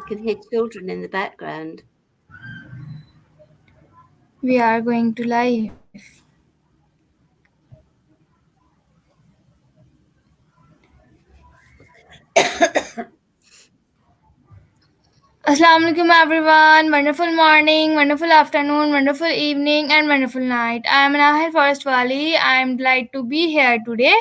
can hear children in the background. We are going to live. Assalamu alaikum everyone. Wonderful morning, wonderful afternoon, wonderful evening, and wonderful night. I am Nahil Forest Wali. I am delighted to be here today.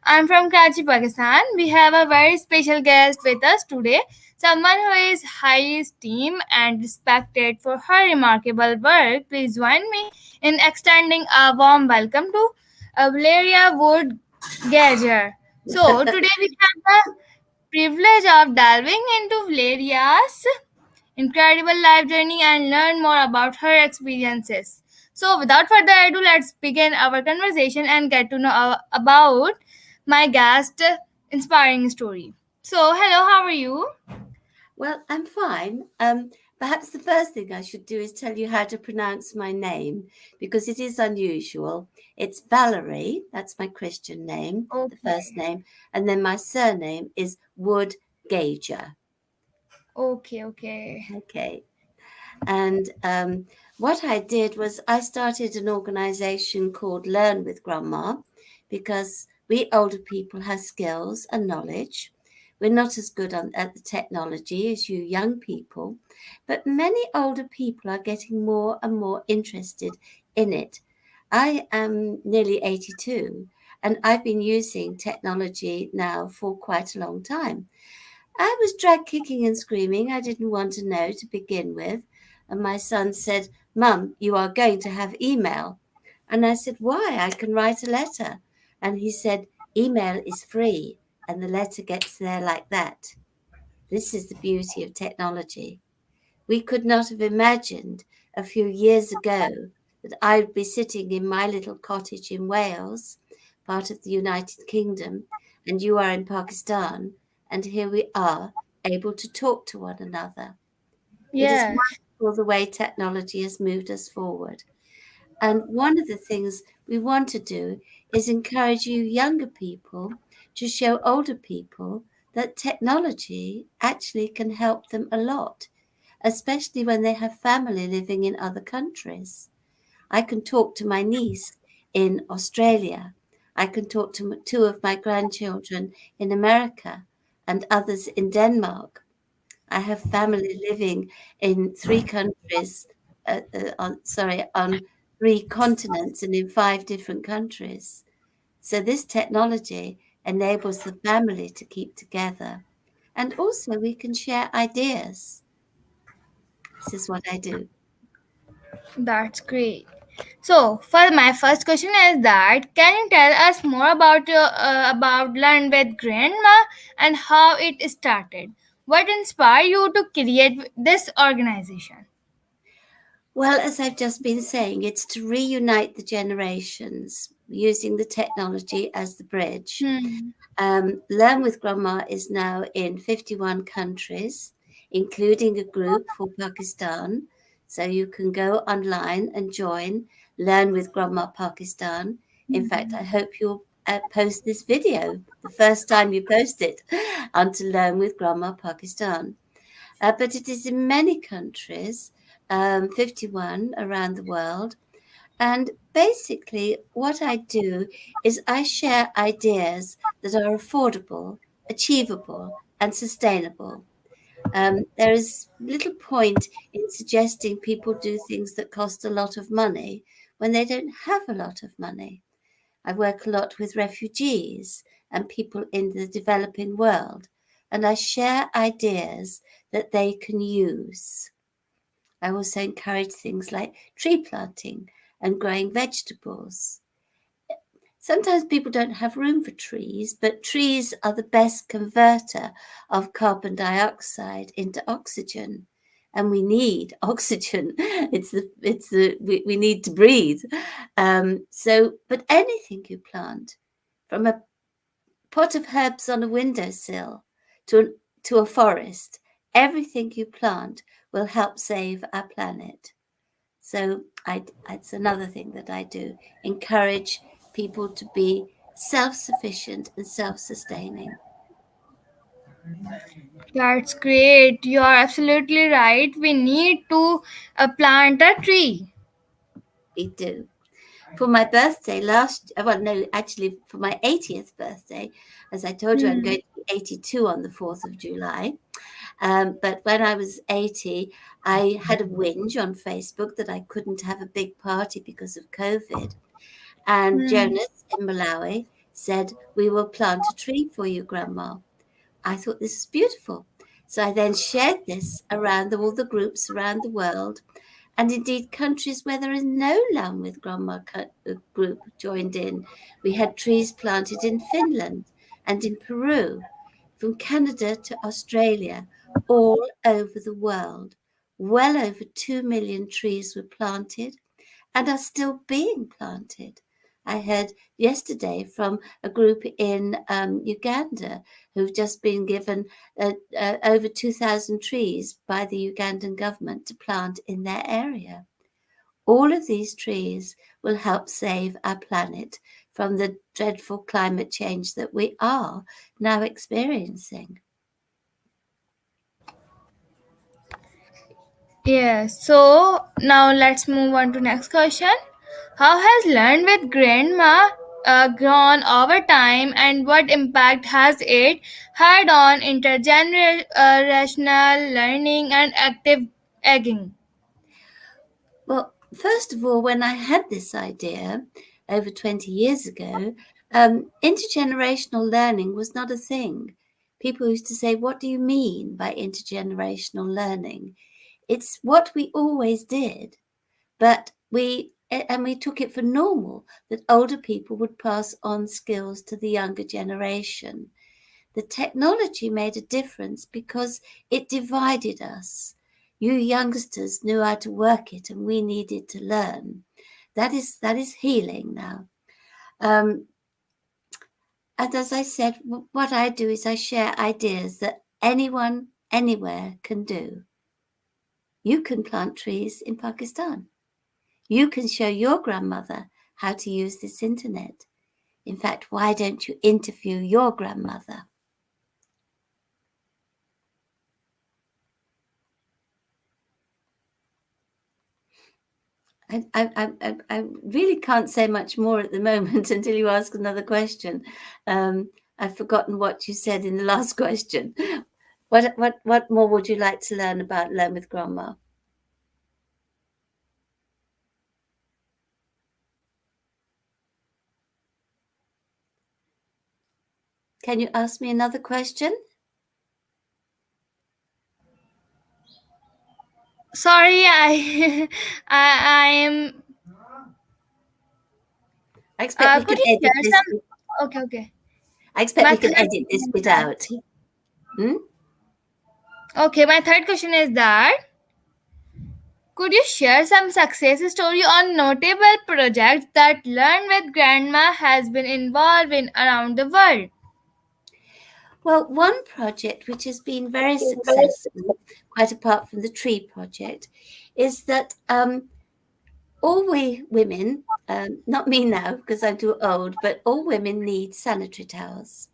I am from Karachi, Pakistan. We have a very special guest with us today. Someone who is highly esteemed and respected for her remarkable work. Please join me in extending a warm welcome to Valerie Wood-Gaiger. So today we have the privilege of delving into Valeria's incredible life journey and learn more about her experiences. So, without further ado, let's begin our conversation and get to know about my guest inspiring story. So, hello, how are you? Well, I'm fine. Perhaps the first thing I should do is tell you how to pronounce my name because it is unusual. It's Valerie, that's my Christian name, the first Okay, name, and then my surname is Wood-Gaiger. okay. Okay. And what I did was I started an organization called Learn with Grandma because we older people have skills and knowledge. We're not as good at the technology as you young people, but many older people are getting more and more interested in it. I am nearly 82 and I've been using technology now for quite a long time. I was dragged kicking and screaming. I didn't want to know to begin with. And my son said, Mum, you are going to have email. And I said, Why? I can write a letter. And he said, Email is free and the letter gets there like that. This is the beauty of technology. We could not have imagined a few years ago that I would be sitting in my little cottage in Wales, part of the United Kingdom, and you are in Pakistan, and here we are able to talk to one another. It is Yes, wonderful the way technology has moved us forward. And one of the things we want to do is encourage you younger people to show older people that technology actually can help them a lot, especially when they have family living in other countries. I can talk to my niece in Australia. I can talk to two of my grandchildren in America and others in Denmark. I have family living in three countries, on three continents and in five different countries. So this technology enables the family to keep together. And also we can share ideas. This is what I do. that's great. So, for my first question is that can you tell us more about Learn with Grandma and how it started? What inspired you to create this organization? Well, as I've just been saying, it's to reunite the generations using the technology as the bridge. Hmm. Learn with Grandma is now in 51 countries, including a group for Pakistan. So you can go online and join Learn with Grandma Pakistan. In fact, I hope you'll post this video the first time you post it onto Learn with Grandma Pakistan. But it is in many countries, 51 around the world. And basically, what I do is I share ideas that are affordable, achievable, and sustainable. There is little point in suggesting people do things that cost a lot of money when they don't have a lot of money. I work a lot with refugees and people in the developing world, and I share ideas that they can use. I also encourage things like tree planting and growing vegetables. Sometimes people don't have room for trees, but trees are the best converter of carbon dioxide into oxygen. And we need oxygen. We need to breathe. But anything you plant, from a pot of herbs on a windowsill to a forest, everything you plant will help save our planet. So it's another thing that I do, encourage people to be self-sufficient and self-sustaining. That's great. You are absolutely right. We need to plant a tree. We do. For my birthday actually for my 80th birthday, as I told you, I'm Hmm. going to be 82 on the 4th of July. But when I was 80, I had a whinge on Facebook that I couldn't have a big party because of COVID. And Hmm. Jonas in Malawi said, "We will plant a tree for you, Grandma." I thought this is beautiful. So I then shared this around all the groups around the world, and indeed countries where there is no Land with Grandma group joined in. We had trees planted in Finland and in Peru, from Canada to Australia, all over the world. Well over 2 million trees were planted and are still being planted. I heard yesterday from a group in Uganda who've just been given over 2,000 trees by the Ugandan government to plant in their area. All of these trees will help save our planet from the dreadful climate change that we are now experiencing. Yes. So now let's move on to next question. How has learn with grandma grown over time, and what impact has it had on intergenerational learning and active aging? Well, first of all, when I had this idea over 20 years ago, intergenerational learning was not a thing. People used to say, "What do you mean by intergenerational learning?" It's what we always did, but we took it for normal that older people would pass on skills to the younger generation. The technology made a difference because it divided us. You youngsters knew how to work it, and we needed to learn. That is healing now. Um, and as I said, what I do is I share ideas that anyone, anywhere can do. You can plant trees in Pakistan. You can show your grandmother how to use this internet. In fact, why don't you interview your grandmother? I really can't say much more at the moment until you ask another question. I've forgotten what you said in the last question. What more would you like to learn about Learn with Grandma? Can you ask me another question? Sorry, I am. I expect we Could can you edit share this. some? Okay, okay. I expect My we can third edit this question is bit that. out. Hmm? Okay, my third question is that. Could you share some success story on notable projects that Learn with Grandma has been involved in around the world? Well, one project which has been very successful, quite apart from the tree project, is that all we women, not me now because I'm too old, but all women need sanitary towels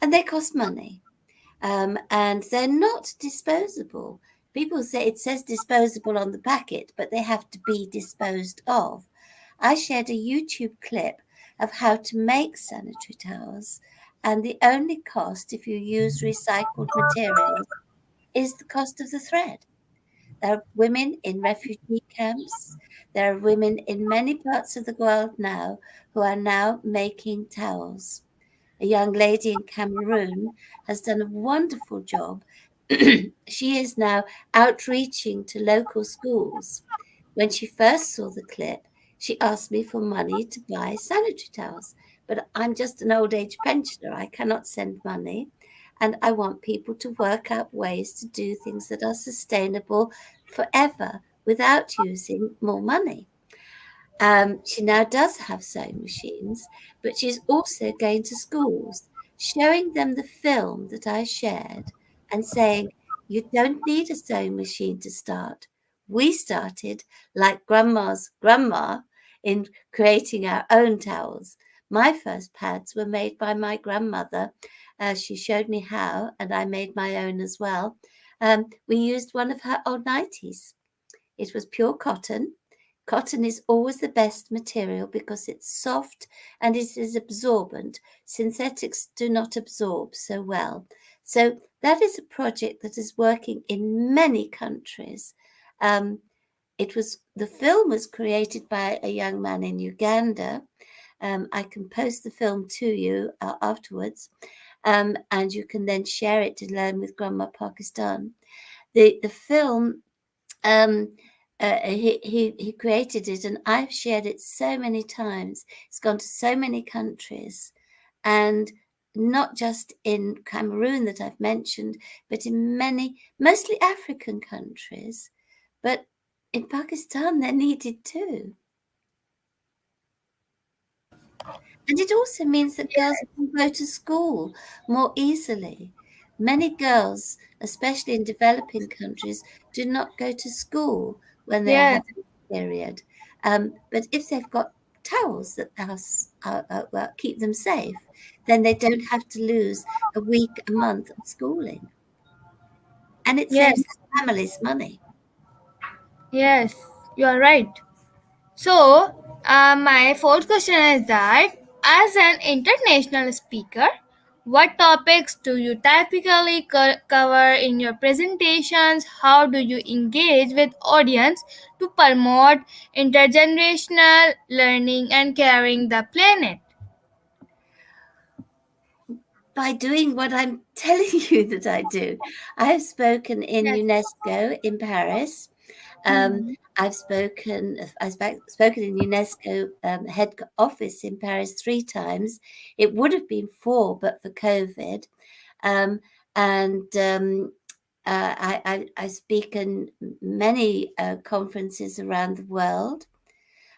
and they cost money, and they're not disposable. People say it says disposable on the packet, but they have to be disposed of. I shared a YouTube clip of how to make sanitary towels, and the only cost if you use recycled materials is the cost of the thread. There are women in refugee camps. There are women in many parts of the world now who are now making towels. A young lady in Cameroon has done a wonderful job. She is now outreaching to local schools. When she first saw the clip, she asked me for money to buy sanitary towels. But I'm just an old age pensioner. I cannot send money. And I want people to work out ways to do things that are sustainable forever without using more money. She now does have sewing machines, but she's also going to schools, showing them the film that I shared and saying, "You don't need a sewing machine to start. We started like grandma's grandma in creating our own towels. My first pads were made by my grandmother. She showed me how, and I made my own as well. We used one of her old nighties. It was pure cotton. Cotton is always the best material because it's soft and it is absorbent. Synthetics do not absorb so well. So that is a project that is working in many countries. The film was created by a young man in Uganda. I can post the film to you afterwards, and you can then share it to Learn with Grandma Pakistan. The film, he created it, and I've shared it so many times. It's gone to so many countries, and not just in Cameroon that I've mentioned, but in many, mostly African countries. But in Pakistan, they're needed too. And it also means that girls can go to school more easily. Many girls, especially in developing countries, do not go to school when they're Yes, having a period. But if they've got towels that well, keep them safe, then they don't have to lose a week, a month of schooling. And it yes, saves the families money. yes, you are right. So, my fourth question is that as an international speaker, what topics do you typically cover in your presentations? How do you engage with audience to promote intergenerational learning and caring the planet? By doing what I'm telling you that I do. I have spoken in Yes. UNESCO in Paris. Um, Hmm. I've spoken in UNESCO head office in Paris 3 times. It would have been 4, but for COVID. Um, and I speak in many conferences around the world.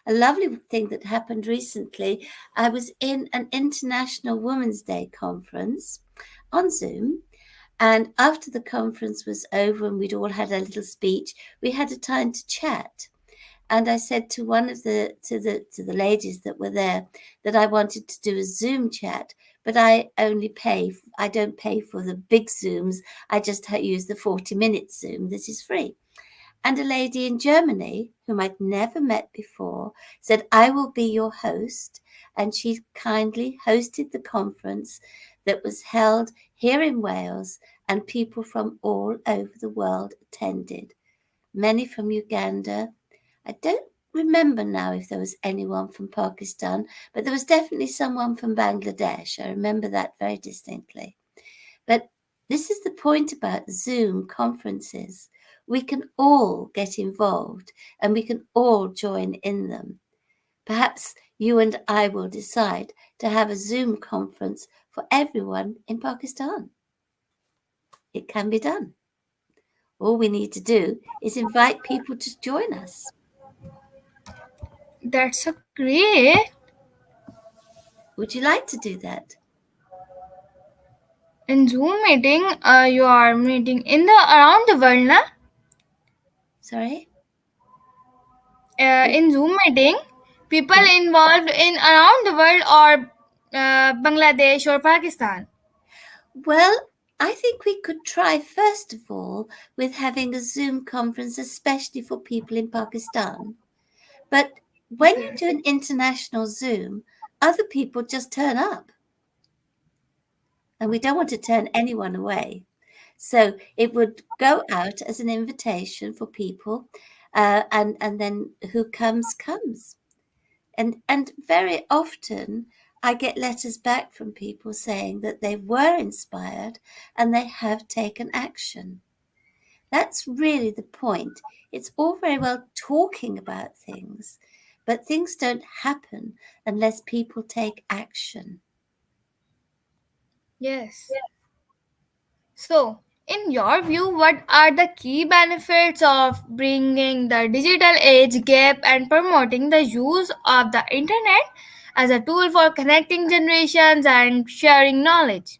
A lovely thing that happened recently, I was in an International Women's Day conference on Zoom. And after the conference was over and we'd all had a little speech, we had a time to chat. And I said to one of the ladies that were there that I wanted to do a Zoom chat, but I don't pay for the big Zooms. I just use the 40-minute Zoom that is free. And a lady in Germany, whom I'd never met before, said, I will be your host. And she kindly hosted the conference that was held here in Wales, and people from all over the world attended. Many from Uganda. I don't remember now if there was anyone from Pakistan, but there was definitely someone from Bangladesh. I remember that very distinctly. But this is the point about Zoom conferences. We can all get involved and we can all join in them. Perhaps you and I will decide to have a Zoom conference for everyone in Pakistan. It can be done. All we need to do is invite people to join us. That's so great. Would you like to do that? In Zoom meeting, you are meeting in the around the world, na? Sorry? In Zoom meeting, people Yes. involved in around the world or Bangladesh or Pakistan. Well, I think we could try first of all with having a Zoom conference, especially for people in Pakistan. But when you Okay. do an international Zoom, other people just turn up, and we don't want to turn anyone away. So it would go out as an invitation for people, and then who comes comes. And very often I get letters back from people saying that they were inspired and they have taken action. That's really the point. It's all very well talking about things, but things don't happen unless people take action. Yes. So, in your view, what are the key benefits of bringing the digital age gap and promoting the use of the internet as a tool for connecting generations and sharing knowledge?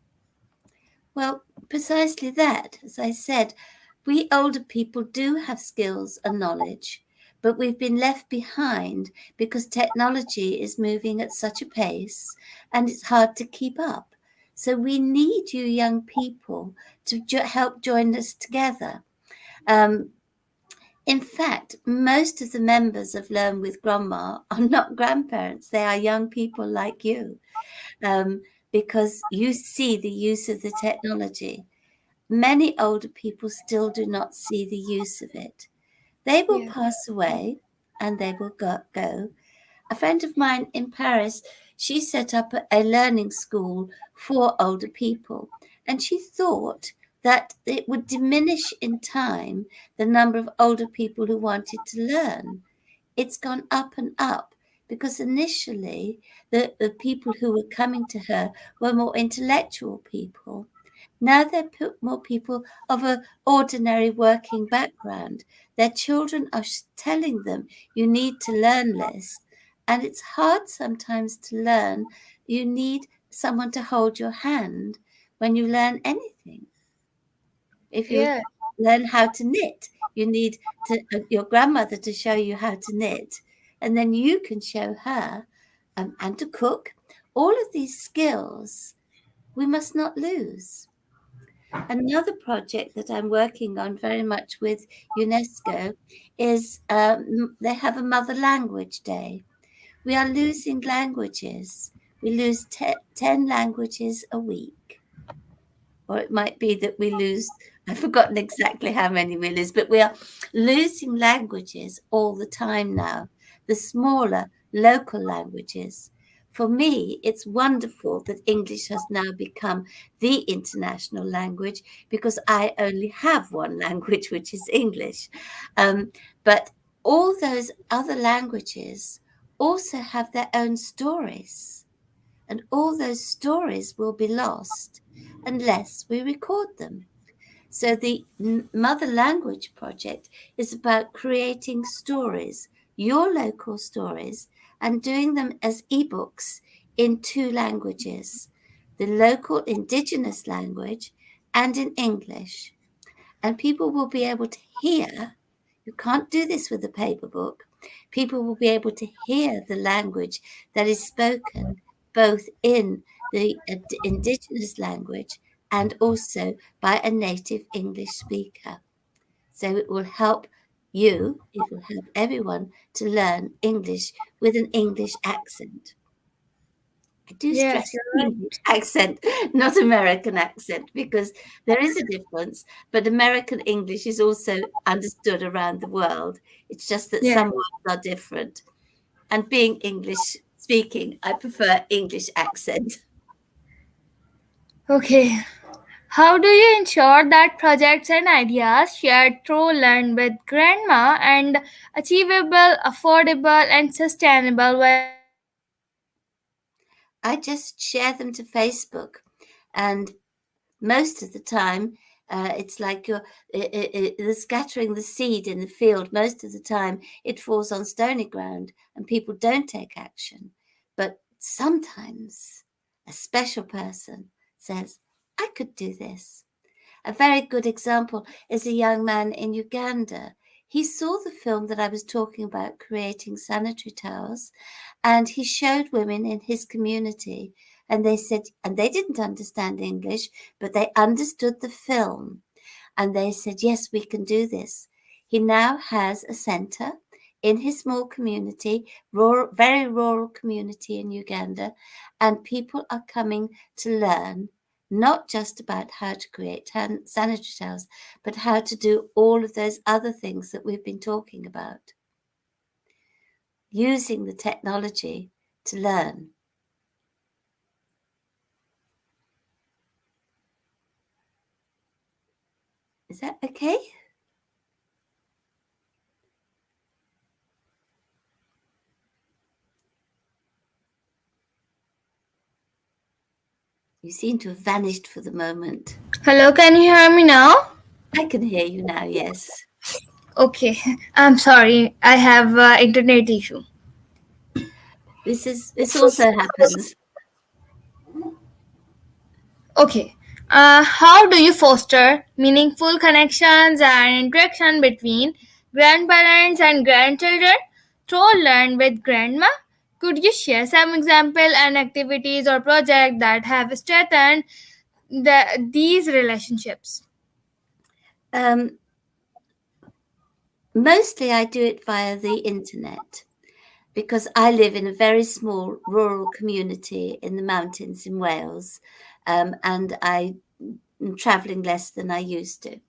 Well, precisely that. As I said, we older people do have skills and knowledge, but we've been left behind because technology is moving at such a pace and it's hard to keep up. So we need you young people to help join us together. Um, in fact, most of the members of Learn with Grandma are not grandparents. They are young people like you, um, because you see the use of the technology. Many older people still do not see the use of it. They will Yeah. pass away and they will go. A friend of mine in Paris, she set up a learning school for older people, and she thought that it would diminish in time the number of older people who wanted to learn. It's gone up and up because initially the people who were coming to her were more intellectual people. Now they're more people of an ordinary working background. Their children are telling them, you need to learn this. And it's hard sometimes to learn. You need someone to hold your hand when you learn anything. If you Yeah. learn how to knit, you need your grandmother to show you how to knit. And then you can show her, and to cook. All of these skills we must not lose. Another project that I'm working on very much with UNESCO is they have a Mother Language Day. We are losing languages. We lose 10 languages a week. Or it might be that we lose, I've forgotten exactly how many we lose, but we are losing languages all the time now, the smaller local languages. For me, it's wonderful that English has now become the international language because I only have one language, which is English. But all those other languages also have their own stories, and all those stories will be lost unless we record them. So the Mother Language Project is about creating stories, your local stories, and doing them as ebooks in 2 languages, the local indigenous language and in English. And people will be able to hear, you can't do this with a paper book, people will be able to hear the language that is spoken both in the indigenous language and also by a native English speaker. So it will help you, it will help everyone to learn English with an English accent. I do Yes, stress you're English right. accent, not American accent, because there is a difference. But American English is also understood around the world. It's just that Yeah. some words are different. And being English speaking, I prefer English accent. Okay. How do you ensure that projects and ideas shared through Learn with Grandma and achievable, affordable, and sustainable while I just share them to Facebook, and most of the time, it's like you're the scattering the seed in the field. Most of the time, it falls on stony ground, and people don't take action. But sometimes, a special person says, "I could do this." A very good example is a young man in Uganda. He saw the film that I was talking about, creating sanitary towels, and he showed women in his community, and they said, and they didn't understand English, but they understood the film, and they said, yes, we can do this. He now has a center in his small community, rural, very rural community in Uganda, and people are coming to learn not just about how to create sanitary towels, but how to do all of those other things that we've been talking about, using the technology to learn. Is that okay? You seem to have vanished for the moment. Hello, can you hear me now? I can hear you now, yes. Okay, I'm sorry. I have internet issue. This also happens. Okay. How do you foster meaningful connections and interaction between grandparents and grandchildren through Learn with Grandma? Could you share some example and activities or projects that have strengthened these relationships? Um, Mostly I do it via the internet because I live in a very small rural community in the mountains in Wales, and I'm traveling less than I used to.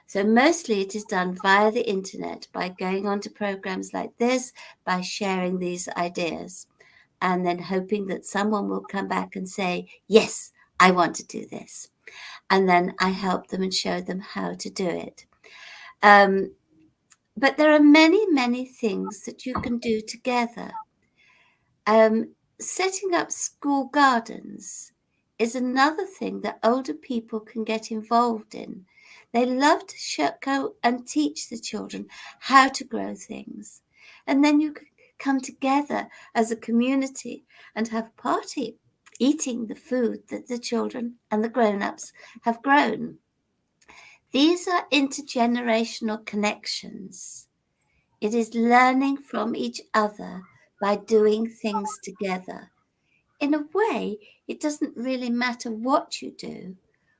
So mostly it is done via the internet by going onto programs like this, by sharing these ideas, and then hoping that someone will come back and say, yes, I want to do this. And then I help them and show them how to do it. But there are many, many things that you can do together. Setting up school gardens is another thing that older people can get involved in. They love to go and teach the children how to grow things. And then you can come together as a community and have a party, eating the food that the children and the grown-ups have grown. These are intergenerational connections. It is learning from each other by doing things together. In a way, it doesn't really matter what you do.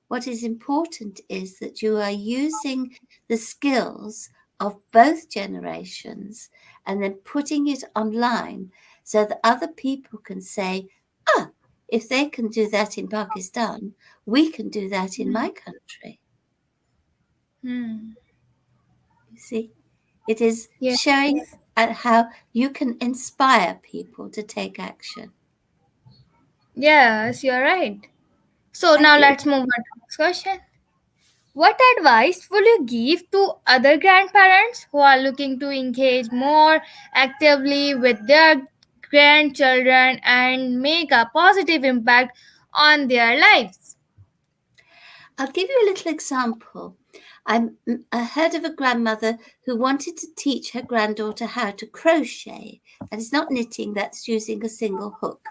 What is important is that you are using the skills of both generations and then putting it online so that other people can say, ah, if they can do that in Pakistan, we can do that in my country. Hmm. You see, it is Yes. showing how you can inspire people to take action. Yes, you're right. So Thank now you. let's move on to the next question. What advice would you give to other grandparents who are looking to engage more actively with their grandchildren and make a positive impact on their lives? I'll give you a little example. I heard of a grandmother who wanted to teach her granddaughter how to crochet. And it's not knitting, that's using a single hook.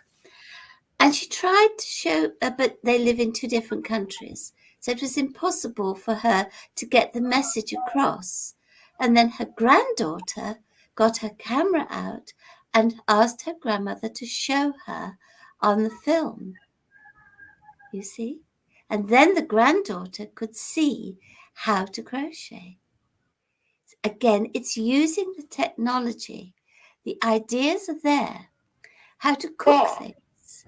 And she tried to show, but they live in two different countries. So it was impossible for her to get the message across. And then her granddaughter got her camera out and asked her grandmother to show her on the film, you see? And then the granddaughter could see how to crochet. Again, it's using the technology. The ideas are there. How to cook things.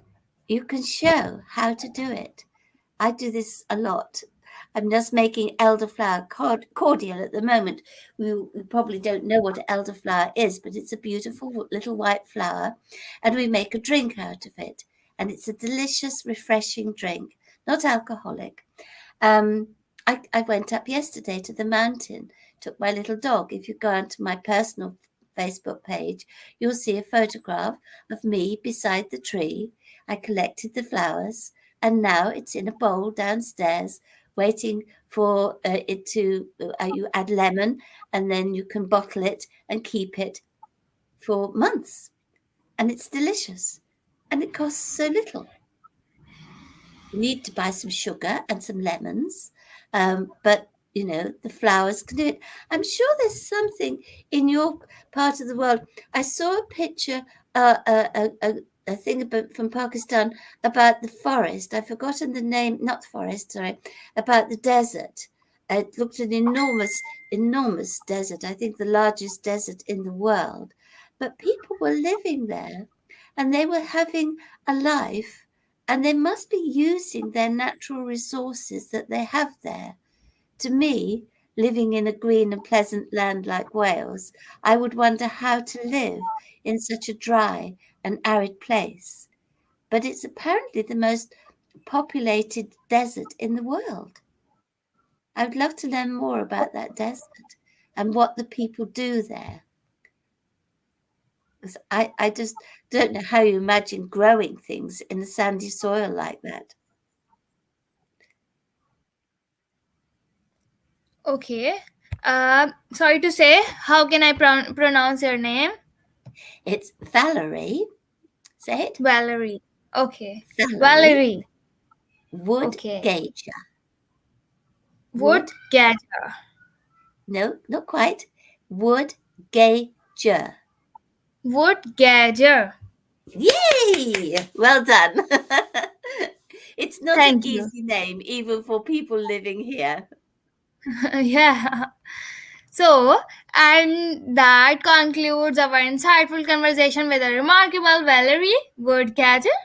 You can show how to do it. I do this a lot. I'm just making elderflower cordial at the moment. We probably don't know what elderflower is, but it's a beautiful little white flower, and we make a drink out of it. And it's a delicious, refreshing drink, not alcoholic. I went up yesterday to the mountain, took my little dog. If you go onto my personal Facebook page, you'll see a photograph of me beside the tree. I collected the flowers, and now it's in a bowl downstairs waiting for it to, you add lemon, and then you can bottle it and keep it for months. And it's delicious, and it costs so little. You need to buy some sugar and some lemons, but the flowers can do it. I'm sure there's something in your part of the world. I saw a picture, a thing from Pakistan about the forest. I've forgotten the name, not the forest, sorry, about the desert. It looked an enormous desert. I think the largest desert in the world. But people were living there, and they were having a life, and they must be using their natural resources that they have there. To me, living in a green and pleasant land like Wales, I would wonder how to live in such a dry and arid place. But it's apparently the most populated desert in the world. I would love to learn more about that desert and what the people do there. Because I just don't know how you imagine growing things in a sandy soil like that. Okay. Sorry to say, how can I pronounce your name? It's Valerie, say it, Valerie. Okay. Valerie Valerie. Okay. Wood-Gaiger. Wood Wood, Gager. no, not quite. Wood-Gaiger. Wood-Gaiger. Yay! Well done. It's not an Thank you. easy name, even for people living here. Yeah. So, and that concludes our insightful conversation with the remarkable Valerie Wood-Gaiger.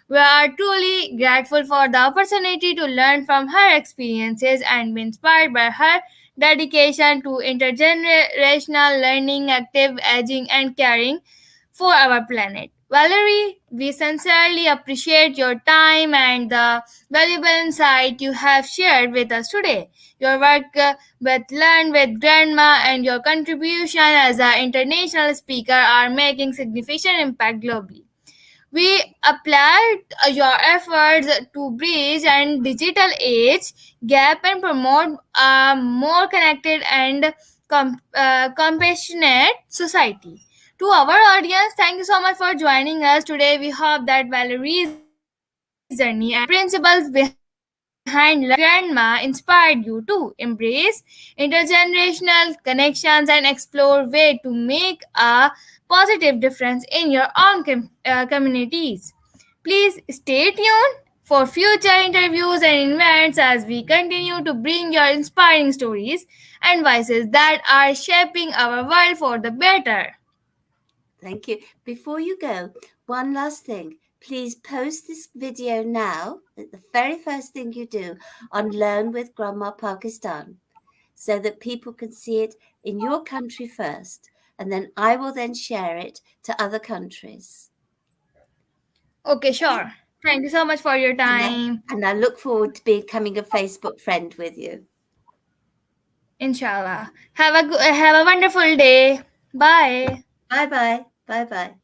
We are truly grateful for the opportunity to learn from her experiences and be inspired by her dedication to intergenerational learning, active aging, and caring for our planet. Valerie, we sincerely appreciate your time and the valuable insight you have shared with us today. Your work with Learn with Grandma and your contribution as an international speaker are making significant impact globally. We applaud your efforts to bridge and digital age gap and promote a more connected and compassionate society. To our audience, thank you so much for joining us today. We hope that Valerie's journey and the principles behind Learn with Grandma inspired you to embrace intergenerational connections and explore ways to make a positive difference in your own communities. Please stay tuned for future interviews and events as we continue to bring your inspiring stories and voices that are shaping our world for the better. Thank you. Before you go, one last thing. Please post this video now, the very first thing you do, on Learn with Grandma Pakistan, so that people can see it in your country first. And then I will then share it to other countries. Okay, Okay? sure. Thank you so much for your And I, time. and I look forward to becoming a Facebook friend with you. Inshallah. Have a wonderful day. Bye. Bye bye. Bye bye.